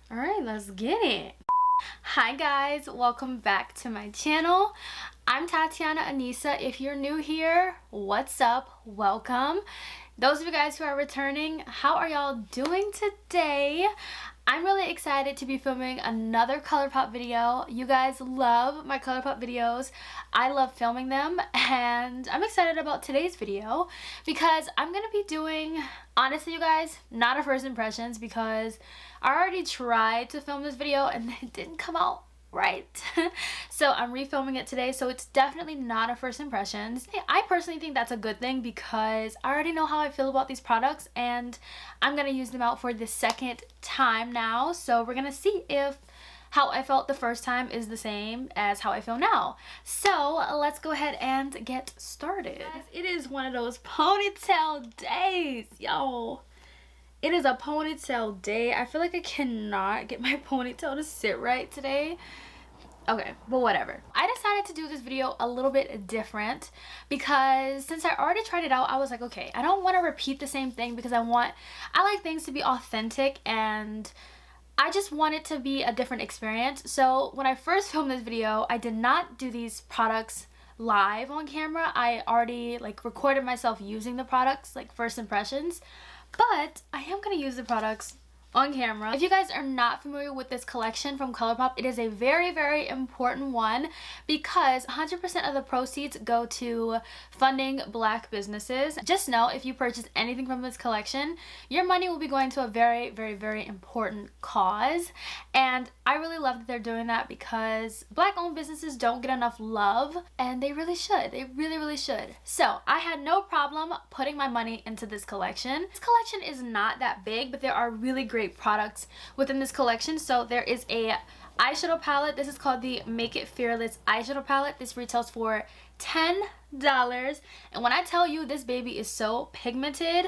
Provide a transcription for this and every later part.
Alright, let's get it. Hi guys, welcome back to my channel. I'm TATIANNAANESA. If you're new here, what's up? Welcome. Those of you guys who are returning, how are y'all doing today? I'm really excited to be filming another Colourpop video. You guys love my Colourpop videos. I love filming them, and I'm excited about today's video because I'm going to be doing, honestly you guys, not a first impressions because I already tried to film this video and it didn't come out right. So I'm refilming it today, so it's definitely not a first impressions. I personally think that's a good thing because I already know how I feel about these products and I'm gonna use them out for the second time now. So we're gonna see if how I felt the first time is the same as how I feel now. So let's go ahead and get started. Guys, it is one of those ponytail days, yo. It is a ponytail day. I feel like I cannot get my ponytail to sit right today. Okay, but whatever. I decided to do this video a little bit different because since I already tried it out, I was like, okay, I don't want to repeat the same thing because I like things to be authentic and I just want it to be a different experience. So when I first filmed this video, I did not do these products live on camera. I already recorded myself using the products, first impressions. But I am going to use the products on camera. If you guys are not familiar with this collection from Colourpop, it is a very, very important one because 100% of the proceeds go to funding Black businesses. Just know if you purchase anything from this collection, your money will be going to a very, very, very important cause. And I really love that they're doing that because Black-owned businesses don't get enough love and they really should. They really, really should. So I had no problem putting my money into this collection. This collection is not that big, but there are really great products within this collection. So there is a eyeshadow palette. This is called the Make It Fearless eyeshadow palette. This retails for $10, and when I tell you this baby is so pigmented,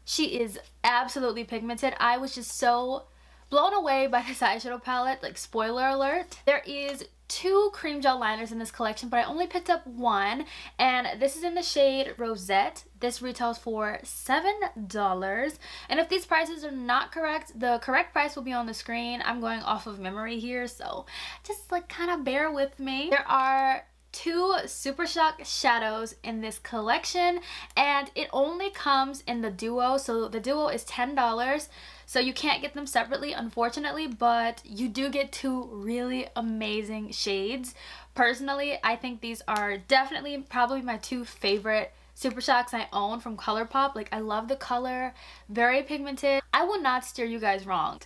she is absolutely pigmented. I was just so blown away by this eyeshadow palette. Spoiler alert, there is 2 cream gel liners in this collection, but I only picked up one, and this is in the shade Rosette. This retails for $7, and if these prices are not correct, the correct price will be on the screen. I'm going off of memory here, so just kind of bear with me. There are 2 Super Shock shadows in this collection, and it only comes in the duo, so the duo is $10. So you can't get them separately, unfortunately, but you do get 2 really amazing shades. Personally, I think these are definitely probably my 2 favorite Super Shocks I own from Colourpop. I love the color, very pigmented. I will not steer you guys wrong.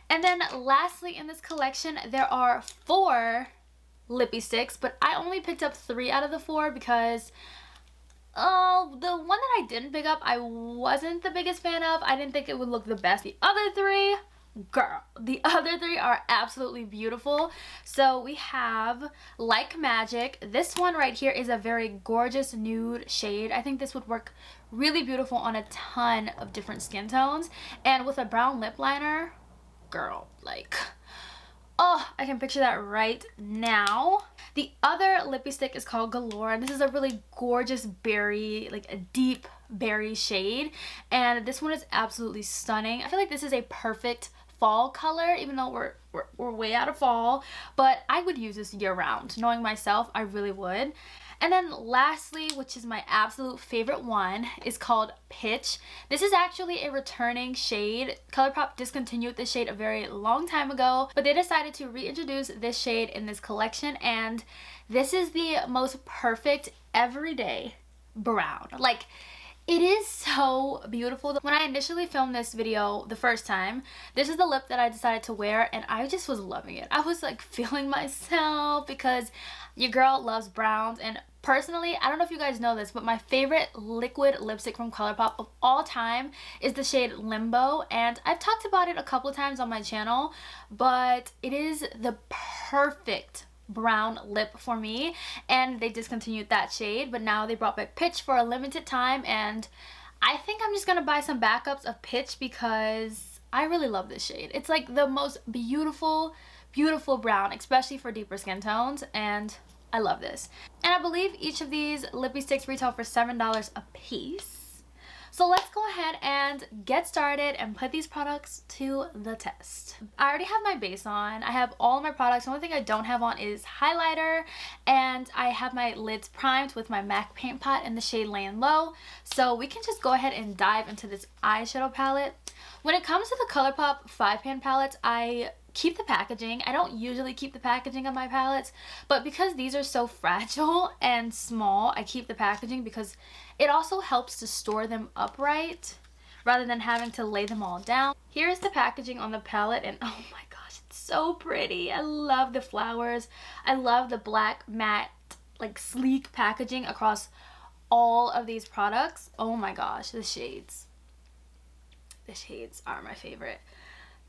And then lastly in this collection, there are 4 Lippy Sticks, but I only picked up 3 out of the 4 because the one that I didn't pick up, I wasn't the biggest fan of. I didn't think it would look the best. The other 3, girl, the other 3 are absolutely beautiful. So we have Like Magic. This one right here is a very gorgeous nude shade. I think this would work really beautiful on a ton of different skin tones. And with a brown lip liner, girl, oh, I can picture that right now. The other Lippy Stick is called Galore, and this is a really gorgeous berry, a deep berry shade. And this one is absolutely stunning. I feel like this is a perfect fall color, even though we're way out of fall. But I would use this year round. Knowing myself, I really would. And then lastly, which is my absolute favorite one, is called Pitch. This is actually a returning shade. Colourpop discontinued this shade a very long time ago, but they decided to reintroduce this shade in this collection, and this is the most perfect everyday brown. It is so beautiful. When I initially filmed this video the first time, this is the lip that I decided to wear, and I just was loving it. I was feeling myself because your girl loves browns. And personally, I don't know if you guys know this, but my favorite liquid lipstick from Colourpop of all time is the shade Limbo, and I've talked about it a couple of times on my channel, but it is the perfect brown lip for me, and they discontinued that shade, but now they brought back Pitch for a limited time, and I think I'm just gonna buy some backups of Pitch because I really love this shade. It's the most beautiful brown, especially for deeper skin tones, and I love this. And I believe each of these Lippy Sticks retail for $7 a piece. So let's go ahead and get started and put these products to the test. I already have my base on. I have all of my products. The only thing I don't have on is highlighter, and I have my lids primed with my MAC paint pot in the shade Laying Low. So we can just go ahead and dive into this eyeshadow palette. When it comes to the Colourpop 5-pan palettes, I keep the packaging. I don't usually keep the packaging of my palettes, but because these are so fragile and small, I keep the packaging because it also helps to store them upright rather than having to lay them all down. Here's the packaging on the palette, and oh my gosh, it's so pretty. I love the flowers. I love the black matte, like sleek packaging across all of these products. Oh my gosh, the shades. The shades are my favorite.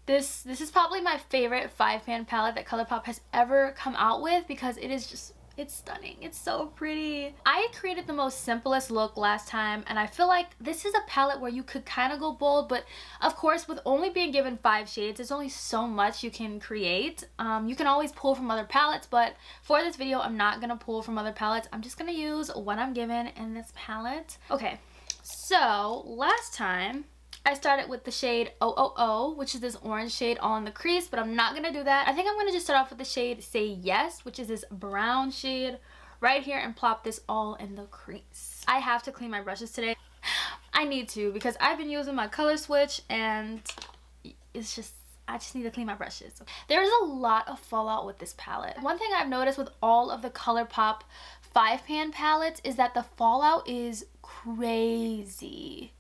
This is probably my favorite 5-pan palette that Colourpop has ever come out with because it is just, it's stunning. It's so pretty. I created the most simplest look last time, and I feel like this is a palette where you could kind of go bold, but of course with only being given 5 shades, there's only so much you can create. You can always pull from other palettes, but for this video I'm not gonna pull from other palettes. I'm just gonna use what I'm given in this palette. Okay, so last time I started with the shade 000, which is this orange shade all in the crease, but I'm not going to do that. I think I'm going to just start off with the shade Say Yes, which is this brown shade right here, and plop this all in the crease. I have to clean my brushes today. I need to because I've been using my color switch and it's just, I just need to clean my brushes. There's a lot of fallout with this palette. One thing I've noticed with all of the Colourpop 5-pan palettes is that the fallout is crazy.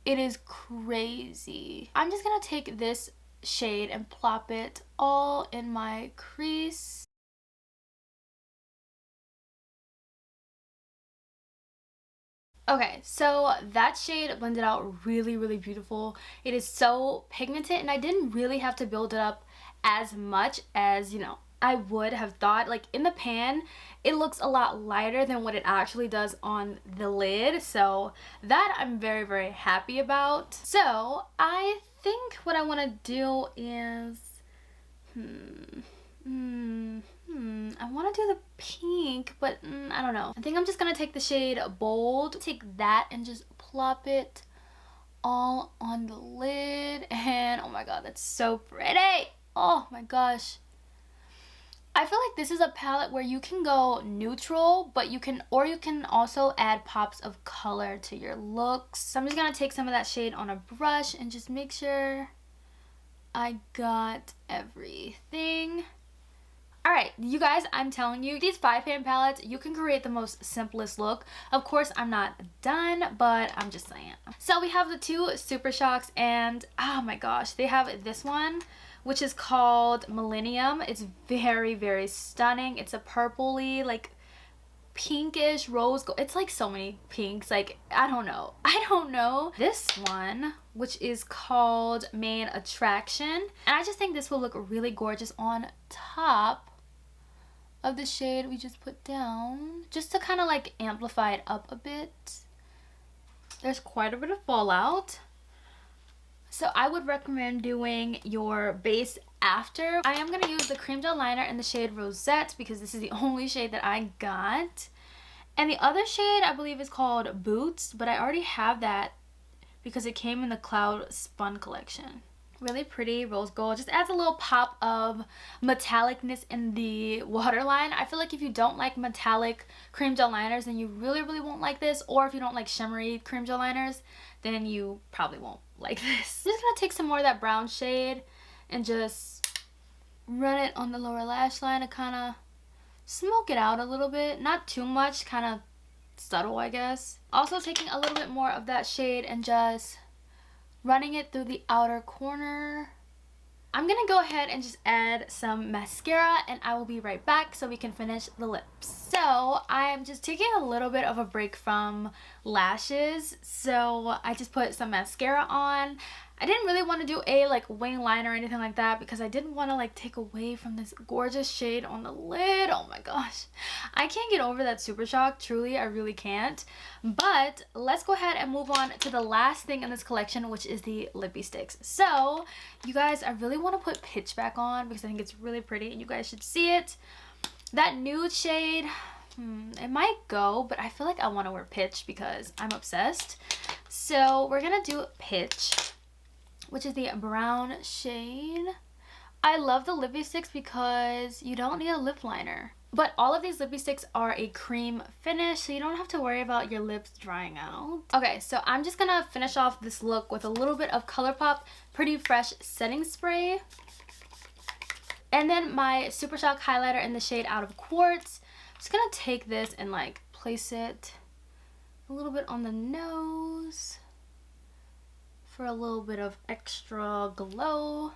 It is crazy. I'm just gonna take this shade and plop it all in my crease. Okay, so that shade blended out really, really beautiful. It is so pigmented, and I didn't really have to build it up as much as, you know, I would have thought. Like in the pan, it looks a lot lighter than what it actually does on the lid. So that I'm very, very happy about. So I think what I want to do is, I want to do the pink, but I don't know. I think I'm just going to take the shade Bold, take that and just plop it all on the lid. And oh my god, that's so pretty. Oh my gosh. I feel like this is a palette where you can go neutral, but you can also add pops of color to your looks. So I'm just going to take some of that shade on a brush and just make sure I got everything. Alright, you guys, I'm telling you, these 5-pan palettes, you can create the most simplest look. Of course, I'm not done, but I'm just saying. So we have the 2 Super Shocks, and oh my gosh, they have this one, which is called Millennium. It's very, very stunning. It's a purpley, like pinkish rose gold. It's like so many pinks. Like, I don't know. This one, which is called Main Attraction. And I just think this will look really gorgeous on top of the shade we just put down. Just to kind of like amplify it up a bit. There's quite a bit of fallout. So I would recommend doing your base after. I am going to use the cream gel liner in the shade Rosette because this is the only shade that I got. And the other shade I believe is called Boots, but I already have that because it came in the Cloud Spun collection. Really pretty rose gold. Just adds a little pop of metallicness in the waterline. I feel like if you don't like metallic cream gel liners, then you really, really won't like this. Or if you don't like shimmery cream gel liners, then you probably won't like this. I'm just going to take some more of that brown shade and just run it on the lower lash line to kind of smoke it out a little bit. Not too much, kind of subtle, I guess. Also taking a little bit more of that shade and just running it through the outer corner. I'm gonna go ahead and just add some mascara, and I will be right back so we can finish the lips. So I'm just taking a little bit of a break from lashes, so I just put some mascara on. I didn't really want to do a like wing line or anything like that because I didn't want to like take away from this gorgeous shade on the lid. Oh my gosh, I can't get over that Super Shock. Truly, I really can't. But let's go ahead and move on to the last thing in this collection, which is the Lippy Sticks. So you guys, I really want to put Pitch back on because I think it's really pretty and you guys should see it. That nude shade, it might go, but I feel like I want to wear Pitch because I'm obsessed. So we're gonna do Pitch, which is the brown shade. I love the Lippy Sticks because you don't need a lip liner. But all of these Lippy Sticks are a cream finish, so you don't have to worry about your lips drying out. Okay, so I'm just gonna finish off this look with a little bit of Colourpop Pretty Fresh Setting Spray. And then my Super Shock highlighter in the shade Out of Quartz. I'm just gonna take this and like place it a little bit on the nose for a little bit of extra glow.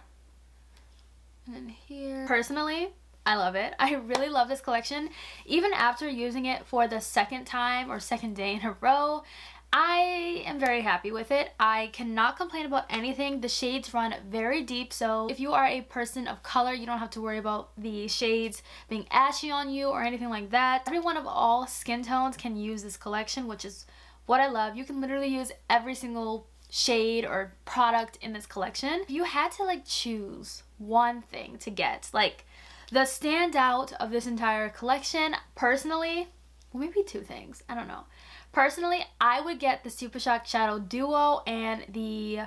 And then here. Personally, I love it. I really love this collection. Even after using it for the second time or second day in a row, I am very happy with it. I cannot complain about anything. The shades run very deep, so if you are a person of color, you don't have to worry about the shades being ashy on you or anything like that. Everyone of all skin tones can use this collection, which is what I love. You can literally use every single shade or product in this collection. If you had to like choose one thing to get, like the standout of this entire collection, personally, well, maybe two things, I don't know. Personally, I would get the Super Shock Shadow Duo and the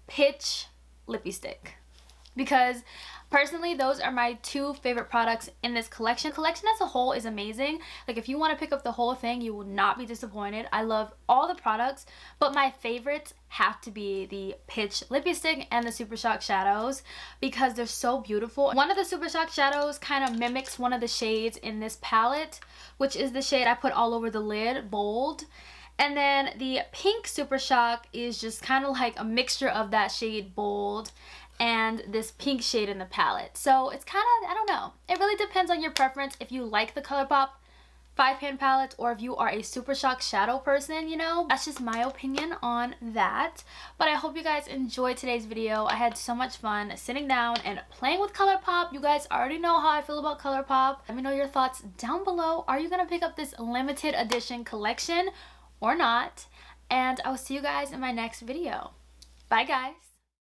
Pitch Lippy Stick, because personally those are my two favorite products in this collection. The collection as a whole is amazing. Like if you want to pick up the whole thing, you will not be disappointed. I love all the products, but my favorites have to be the Pitch Lippy Stick and the Super Shock Shadows because they're so beautiful. One of the Super Shock Shadows kind of mimics one of the shades in this palette, which is the shade I put all over the lid, Bold. And then the pink Super Shock is just kind of like a mixture of that shade Bold and this pink shade in the palette. So it's kind of, I don't know. It really depends on your preference if you like the Colourpop 5-pan palette or if you are a Super Shock Shadow person, you know. That's just my opinion on that. But I hope you guys enjoyed today's video. I had so much fun sitting down and playing with Colourpop. You guys already know how I feel about Colourpop. Let me know your thoughts down below. Are you gonna pick up this limited edition collection or not? And I will see you guys in my next video. Bye guys.